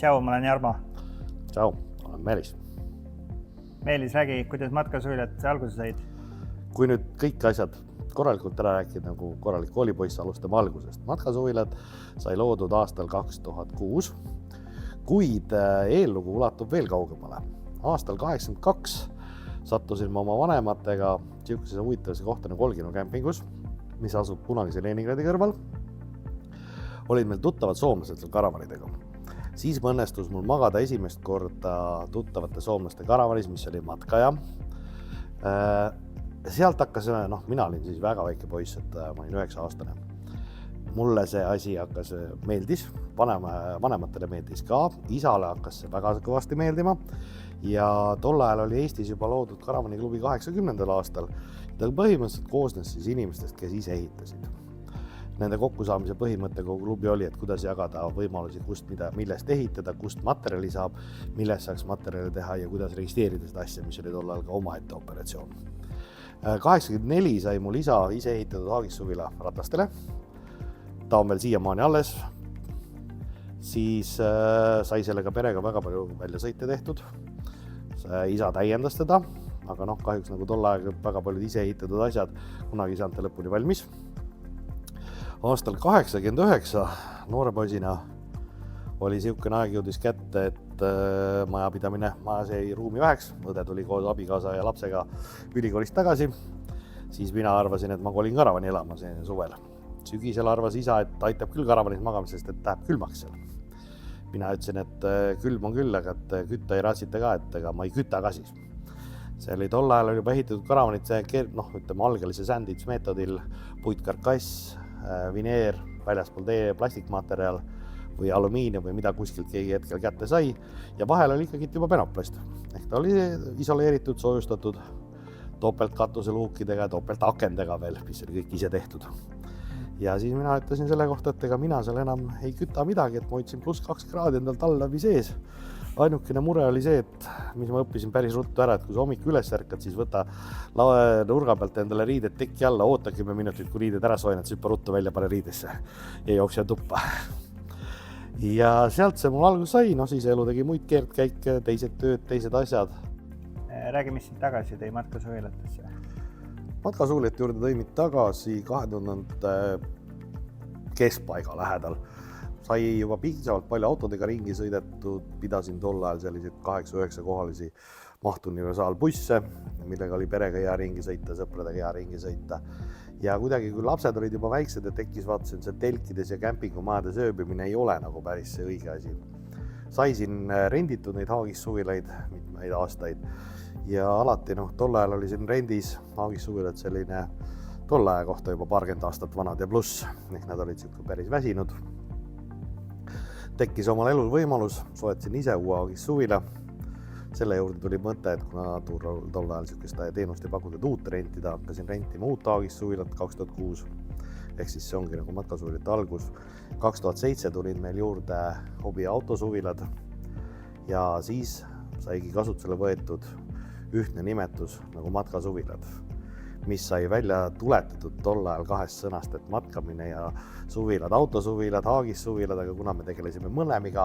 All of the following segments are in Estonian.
Tšau, ma olen Jarmo. Tšau, olen Meelis. Meelis, räägi, kuidas matkasuvilad alguse said? Kui nüüd kõik asjad korralikult ära rääkida, nagu korralik koolipoiss, alustame algusest. Matkasuvilad sai loodud aastal 2006, kuid eellugu ulatub veel kaugemale. Aastal 82 sattusin ma oma vanematega sihukese huvitavase kohta nagu Olginu kämpingus, mis asub kunagise Leningradi kõrval. Olid meil tuttavad soomlased seal karavanidega. Siis ma õnnestus mul magada esimest korda tuttavate soomlaste karavanis, mis oli Matkaja. Sealt hakkas, mina olin siis väga väike poiss, et ma olin 9-aastane. Mulle see asi meeldis, vanematele meeldis ka, isale hakkas see väga kõvasti meeldima. Ja tol ajal oli Eestis juba loodud karavaniklubi 80. aastal. Ta põhimõtteliselt koosnes siis inimestest, kes ise ehitasid. Nende kokkusaamise põhimõte kogu klubi oli, et kuidas jagada võimalusi, millest ehitada, kust materjali saab, millest saaks materjali teha ja kuidas registreerida seda asja, mis oli tol ajal ka omaette operatsioon. 84 sai mul isa ise ehitatud Haagissuvila ratastele. Ta on veel siiamaani alles. Siis sai sellega perega väga palju väljasõite tehtud. Isa täiendas teda, aga kahjuks nagu tol ajal väga paljud ise ehitatud asjad kunagi ei saanud ta lõpuni valmis. Aastal 89 noore poisina oli sihukene aeg jõudis kätte, et majapidamine majas jäi ruumi väheks. Õde tuli koos abikaasa ja lapsega ülikoolist tagasi. Siis mina arvasin, et ma kolin karavani elama suvel. Sügisel arvas isa, et aitab küll karavanis magamisest, et läheb külmaks seal. Mina ütlesin, et külm on küll, aga et kütta ei raatsita ka, et ega ma ei küta ka siis. See oli tol ajal juba ehitatud karavanid, algelise sandwich meetodil, puitkarkass, vineer, väljaspool plastikmaterjal või alumiinium või mida kuskilt keegi hetkel kätte sai. Ja vahel oli ikkagi juba penoplast. Ehk ta oli isoleeritud, soojustatud, topelt katuseluukidega, topelt akendega veel, mis oli kõik ise tehtud. Ja siis mina ütlesin selle kohta, et ega mina seal enam ei küta midagi, et ma hoidsin +2 kraadi endal talvevi sees. Ainukene mure oli see, et mis ma õppisin päris ruttu ära, et kui sa hommik üles ärkad, siis võta nurga pealt endale riided tekki alla, oota 10 minutit, kui riided ära soenad, süppa ruttu välja, pane riidesse ja jookse tuppa. Ja sealt see mul algus sai, siis elu tegi muid keerdkäike, teised tööd, teised asjad. Räägi, mis sind tagasi tõi matkasuvilatesse? Matkasuvilate juurde tõi mind tagasi 2000 keskpaiga lähedal. Sai juba piisavalt palju autodega ringi sõidetud, pidasin tol ajal selliseid 8-9 kohalisi mahtuniversaalbusse, millega oli perega hea ringi sõita, sõpradega hea ringi sõita. Ja kuidagi, kui lapsed olid juba väiksed ja tekkis vaatasin, see telkides ja kämpingumajades ööbimine ei ole nagu päris see õige asi. Saisin renditud neid Haagissuvilaid mitmeid aastaid ja alati tol ajal oli siin rendis Haagissuvilad selline tol aja kohta juba paarkümmend aastat vanad ja pluss, ehk nad olid päris väsinud. Tekkis omal elul võimalus, soetasin ise uue Hagissuvila. Selle juurde tuli mõte, et kuna tol ajal sihukest teenust ei pakutud uut rentida, hakkasin rentima uut Hagissuvilat 2006. Ehk siis see ongi nagu matkasuvilate algus. 2007 tulid meil juurde hobi autosuvilad ja siis saigi kasutusele võetud ühtne nimetus nagu matkasuvilad, mis sai välja tuletatud tol ajal 2 sõnast, et matkamine ja suvilad, autosuvilad, Haagissuvilad, aga kuna me tegelesime mõlemiga,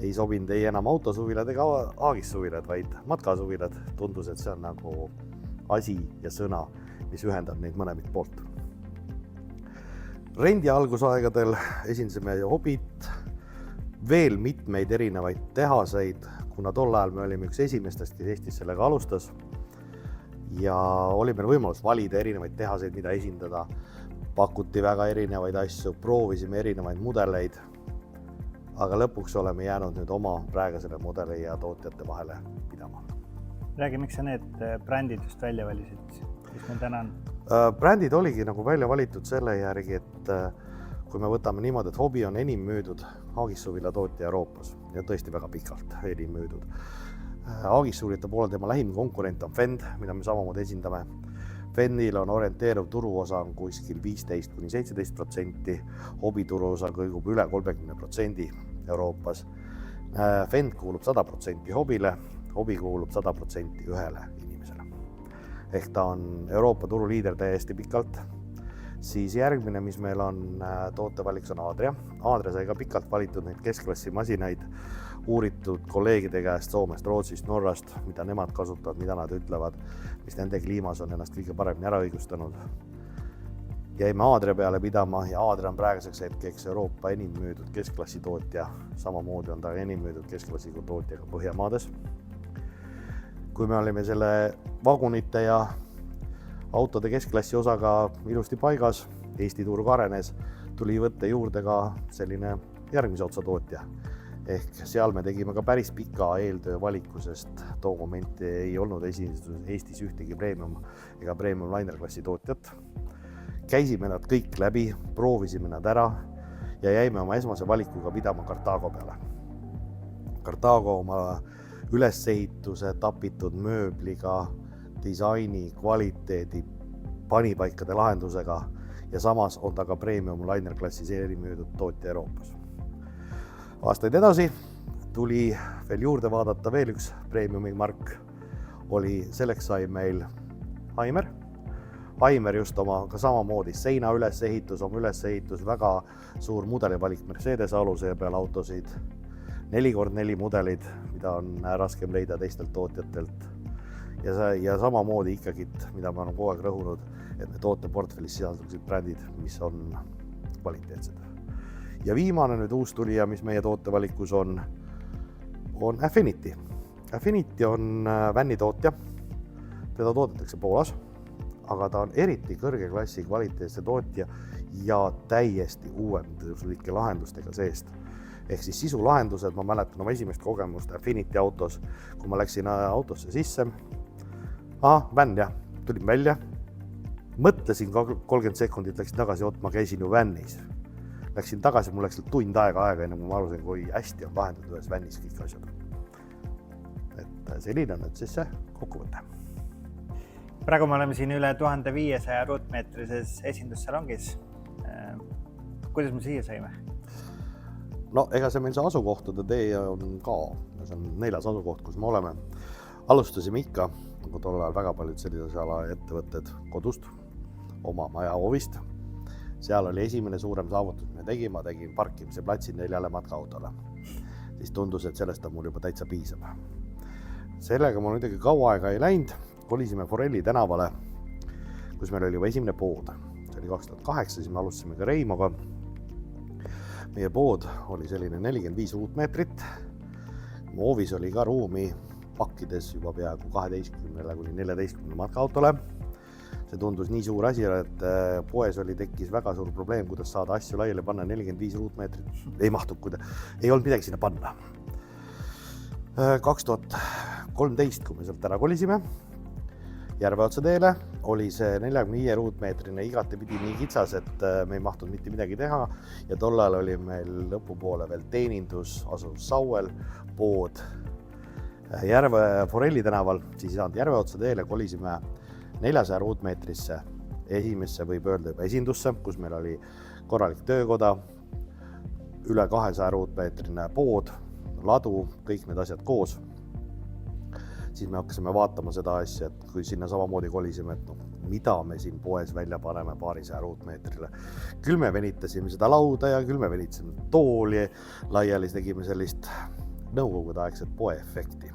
ei sobinud ei enam autosuvilad ega Haagissuvilad, vaid matkasuvilad. Tundus, et see on nagu asi ja sõna, mis ühendab neid mõlemit poolt. Rendi algusaegadel esindasime hobit, veel mitmeid erinevaid tehaseid, kuna tol ajal me olime üks esimestest, kes Eestis sellega alustas. Ja oli meil võimalus valida erinevaid tehaseid, mida esindada. Pakuti väga erinevaid asju, proovisime erinevaid mudeleid, aga lõpuks oleme jäänud nüüd oma praegusele mudeli ja tootjate vahele pidama. Räägi, miks sa need brändid just välja valisid? Mis meil täna on? Brändid oligi nagu välja valitud selle järgi, et kui me võtame niimoodi, et hobi on enim müüdud Hagissuvila tootja Euroopas ja tõesti väga pikalt enim müüdud. Haagissuvilate poole tema lähim konkurent on Fend, mida me samamoodi esindame. Fendil on orienteeruv turuosa on kuskil 15-17%, hobi turuosa kõigub üle 30% Euroopas. Fend kuulub 100% hobile, hobi kuulub 100% ühele inimesele. Ehk ta on Euroopa turuliider täiesti pikalt. Siis järgmine, mis meil on tootevaliks on Adria. Adria sai ka pikalt valitud neid keskklassi masinaid uuritud kolleegide käest Soomest, Rootsist, Norrast, mida nemad kasutavad, mida nad ütlevad, mis nende kliimas on ennast kõige paremini ära õigustanud. Jäime Aadria peale pidama ja Aadria on praeguseks hetkeks Euroopa enim müüdud keskklassi tootja. Samamoodi on ta enim müüdud keskklassi tootjaga Põhjamaades. Kui me olime selle vagunite ja autode keskklassi osaga ilusti paigas, Eesti turg arenes, tuli võtta juurde ka selline järgmise otsa tootja. Ehk seal me tegime ka päris pika eeltöö valiku, sest too momenti ei olnud Eestis ühtegi premium ega premium liner klassi tootjat. Käisime nad kõik läbi, proovisime nad ära ja jäime oma esmase valikuga pidama Carthago peale. Carthago oma ülesehituse, tapitud mööbliga, disaini, kvaliteedi, panipaikade lahendusega ja samas on ta ka premium liner klassi seeri müüdud tootja Euroopas. Aastaid edasi tuli veel juurde vaadata veel üks premiumi mark. Selleks sai meil Haimer. Haimer just oma ka samamoodi seina ülesehitus, väga suur mudelivalik Mercedes aluse peal autosid, 4x4 mudelid, mida on raskem leida teistelt tootjatelt. Ja samamoodi ikkagi, mida ma olen kogu aeg rõhunud, et me tooteportfellis sisalduksid brändid, mis on kvaliteetsed. Ja viimane nüüd uus tulija, mis meie tootevalikus on Affinity. Affinity on vänni tootja, teda toodetakse Poolas, aga ta on eriti kõrge klassi kvaliteetse tootja ja täiesti uuenduslike lahendustega seest. Ehk siis sisulahendused, ma mäletan oma esimest kogemust Affinity autos, kui ma läksin autosse sisse. Vänn jah, tulin välja, mõtlesin 30 sekundit, läksin tagasi, ma käisin ju vännis. Läksin tagasi, mul läks tund aega, enne kui ma arusin, kui hästi on lahendatud ühes vännis kõik asjad. Et selline on nüüd siis see kokkuvõte. Praegu me oleme siin üle 1500 ruutmeetrises esindussalongis. Kuidas me siia saime? No ega see meil see asukohtade tee on ka, see on 4. asukoht, kus me oleme. Alustasime ikka, nagu tol ajal väga paljud sellise ala ettevõtted kodust, oma maja ovist. Seal oli esimene suurem saavutus, me tegin parkimise platsi 4 matkaautole. Siis tundus, et sellest on mul juba täitsa piisab. Sellega mul midagi kaua aega ei läinud. Kolisime Forelli tänavale, kus meil oli juba esimene pood. See oli 2008, siis me alustasime ka Reimoga. Meie pood oli selline 45 ruutmeetrit. Moovis oli ka ruumi pakkides juba peaaegu 12–14 matkaautole. See tundus nii suur asi, et poes tekkis väga suur probleem, kuidas saada asju laiali panna 45 ruutmeetrit. Ei mahtud, ei olnud midagi sinna panna. 2013, kui me sealt ära kolisime, Järveotsa teele oli see 45 ruutmeetrine igati pidi nii kitsas, et me ei mahtud mitte midagi teha. Ja tollal oli meil lõpupoole veel teenindus, asus Sauel, pood Forelli tänaval, siis Järveotsa teele kolisime 400 ruutmeetrisse esimesse võib öelda juba esindusse, kus meil oli korralik töökoda, üle 200 ruutmeetrine pood, ladu, kõik need asjad koos. Siis me hakkasime vaatama seda asja, et kui sinna samamoodi kolisime, et mida me siin poes välja paneme paarisaja ruutmeetrile. Küll me venitasime seda lauda ja küll me venitasime tooli, laiali tegime sellist nõukogudeaegset poeefekti.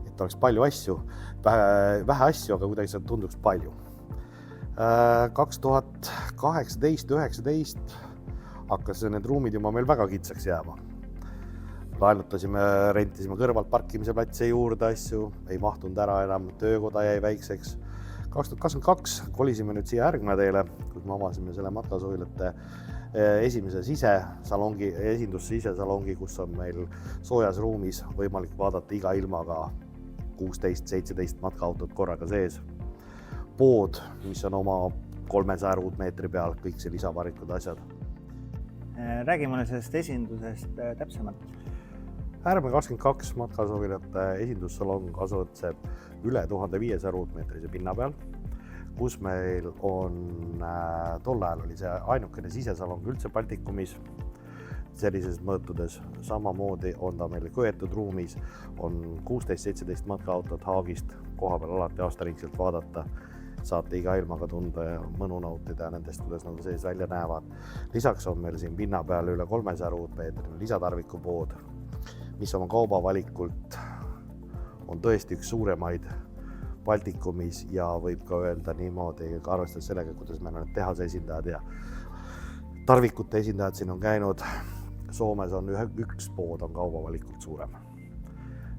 Et oleks palju asju, vähe asju, aga kuidagi see tunduks palju. 2018-19 hakkas need ruumid juba meil väga kitsaks jääma. Laenutasime, rentisime kõrvalt parkimise platse juurde asju, ei mahtunud ära enam, töökoda jäi väikseks. 2022 kolisime nüüd siia Järgmäe teele, kus me avasime selle Matkasoilate esimese sisesalongi, esindus-sisesalongi, kus on meil soojas ruumis võimalik vaadata iga ilmaga 16-17 matkaautod korraga sees. Pood, mis on oma 300 ruutmeetri peal, kõik see lisavarikud asjad. Räägi mulle sellest esindusest täpsemalt. Järgmäe 22 Matkasoilate esindussalong asutseb üle 1500 ruutmeetrise pinna peal, kus meil on, tol ajal oli see ainukene sisesalong üldse Baltikumis sellises mõõtudes. Samamoodi on ta meil köetud ruumis, on 16-17 matkaautot Haagist koha peal alati aastaringselt vaadata. Saate iga ilmaga tunda ja mõnu nautida nendest, kuidas nad sees välja näevad. Lisaks on meil siin pinna peal üle 300 ruutmeetrine lisatarvikupood, mis oma kaubavalikult on tõesti üks suuremaid Baltikumis ja võib ka öelda niimoodi, arvestades sellega, kuidas meil on need tehase esindajad ja tarvikute esindajad siin on käinud. Soomes on üks pood on kaubavalikult suurem.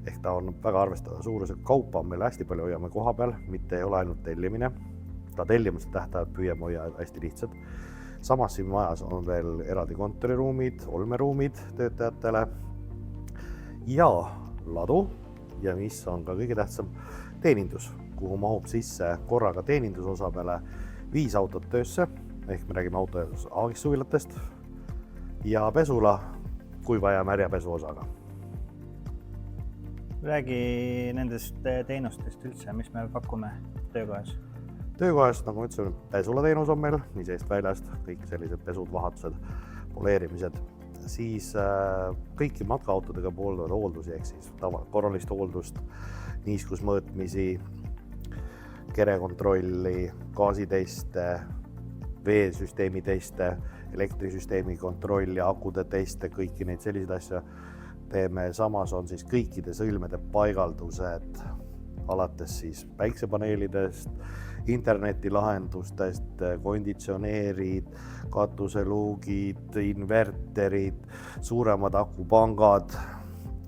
Ehk ta on väga arvestada suurusega kaupa on meil hästi palju hoiame koha peal, mitte ei ole ainult tellimine. Ta tellimise tähtajad püüame hoia hästi lihtsalt. Samas siin majas on veel eraldi kontoriruumid, olmeruumid töötajatele ja ladu ja mis on ka kõige tähtsam teenindus, kuhu mahub sisse korraga teenindusosa peale 5 autot töösse, ehk me räägime auto aagissuvilatest ja pesula kuiva ja märja pesuosaga. Räägi nendest teenustest üldse, mis me pakume töökohas. Töökohas, nagu ma ütlesin, pesulateenus on meil, nii seest väljast, kõik sellised pesud, vahatused, poleerimised. Siis kõiki matkaautodega poolduvad hooldusi, ehk siis korralist hooldust, niiskusmõõtmisi, kerekontrolli, gaasiteste, veesüsteemi teste, elektrisüsteemi kontrolli, akude teste, kõiki neid selliseid asja teeme. Samas on siis kõikide sõlmede paigaldused, alates siis päiksepaneelidest, internetilahendustest, konditsioneerid, katuseluugid, inverterid, suuremad akupangad,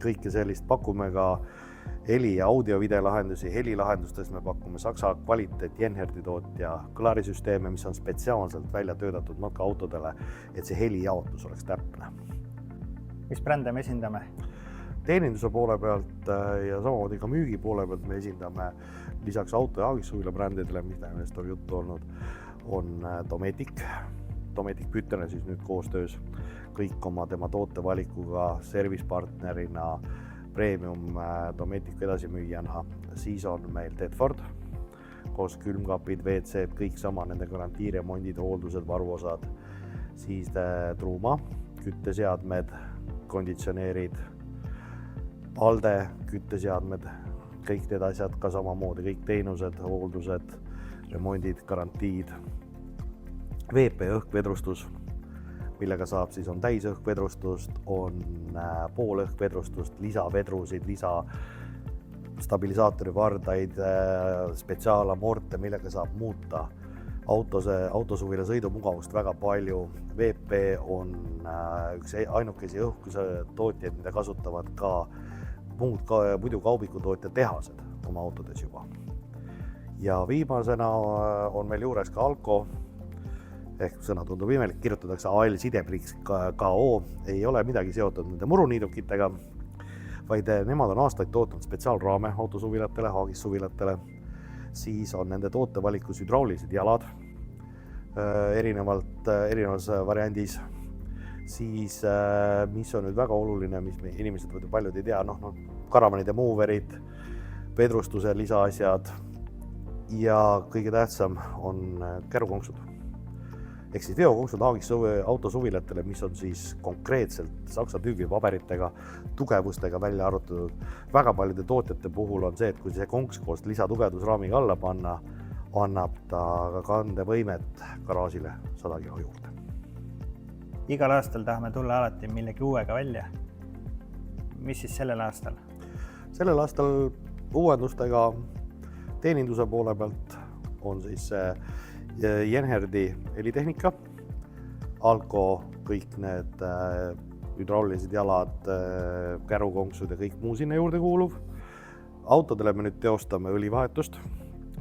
kõike sellist pakume ka heli- ja audio-videolahendusi. Helilahendustes me pakume Saksa kvaliteet Jenherdi tootja kõlarisüsteeme, mis on spetsiaalselt välja töötatud matkaautodele, et see helijaotus oleks täpne. Mis brände me esindame? Teeninduse poole pealt ja samamoodi ka müügi poole pealt me esindame lisaks auto- ja aagisuvila brändidele, millest on juttu olnud, on Dometic. Dometic Büttner siis nüüd koostöös kõik oma tema tootevalikuga servicepartnerina, premium Dometicu edasimüüjana. Siis on meil Tedford, koos külmkapid, WC-d, kõik sama, nende garantiiremondid, hooldused, varuosad. Siis Truma, kütteseadmed, konditsioneerid, Alde, kütteseadmed, kõik need asjad ka samamoodi, kõik teenused, hooldused, remondid, garantiid. VP õhkvedrustus, millega saab siis on täisõhkvedrustust, on poolõhkvedrustust, lisavedrusid, stabilisaatori vardaid, spetsiaalamorte, millega saab muuta autosuvila sõidumugavust väga palju. VP on üks ainukesi õhkuse tootjaid, mida kasutavad ka muidu kaubikutootja tehased oma autodes juba. Ja viimasena on meil juures ka Alko, ehk sõna tundub imelik, kirjutatakse AL Sidepriks KO, ei ole midagi seotud nende muruniidukitega, vaid nemad on aastaid tootnud spetsiaalraame autosuvilatele, aagissuvilatele. Siis on nende tootevalikus hüdraulilised jalad erinevas variandis. Siis, mis on nüüd väga oluline, mis inimesed paljud ei tea, karavanide muuverid, vedrustuse lisaasjad ja kõige tähtsam on kärukonksud. Ehk siis veokonksud autosuvilatele, mis on siis konkreetselt Saksa tüübipaberitega, tugevustega välja arvutatud. Väga paljude tootjate puhul on see, et kui see konks koos lisatugevdusraamiga alla panna, annab ta ka kandevõimet garaažile 100 kilo juurde. Igal aastal tahame tulla alati millegi uuega välja. Mis siis sellel aastal? Sellel aastal uuendustega teeninduse poole pealt on siis Jenherdi helitehnika, Alko, kõik need hüdraulilised jalad, kärukonksud ja kõik muu sinna juurde kuuluv. Autodele me nüüd teostame õlivahetust,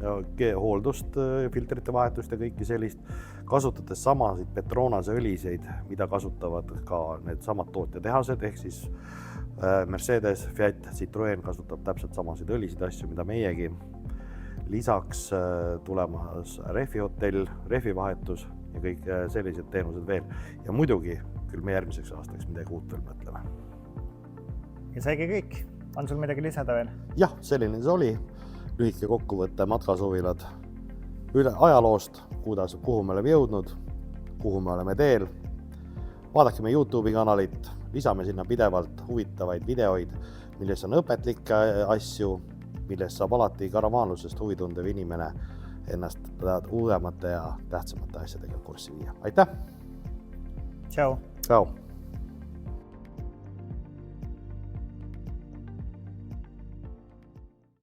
hooldust, filtrite vahetust ja kõiki sellist, kasutades samasid Petronase õliseid, mida kasutavad ka need samad tootjatehased, ehk siis Mercedes, Fiat, Citroen kasutab täpselt samasid õlisid asju, mida meiegi. Lisaks tulemas rehvihotell, rehvivahetus ja kõik sellised teenused veel. Ja muidugi küll me järgmiseks aastaks midagi uut veel mõtleme. Ja saigi kõik. On sul midagi lisada veel? Jah, selline see oli. Lühike kokkuvõtte matkasuvilad üle ajaloost, kuhu me oleme jõudnud, kuhu me oleme teel. Vaadake meie YouTube'i kanalit, lisame sinna pidevalt huvitavaid videoid, milles on õpetlikke asju, milles saab alati karavaanlusest huvitundev inimene ennast uuemate ja tähtsamate asjadega kurssi viia. Aitäh! Tšau! Tšau!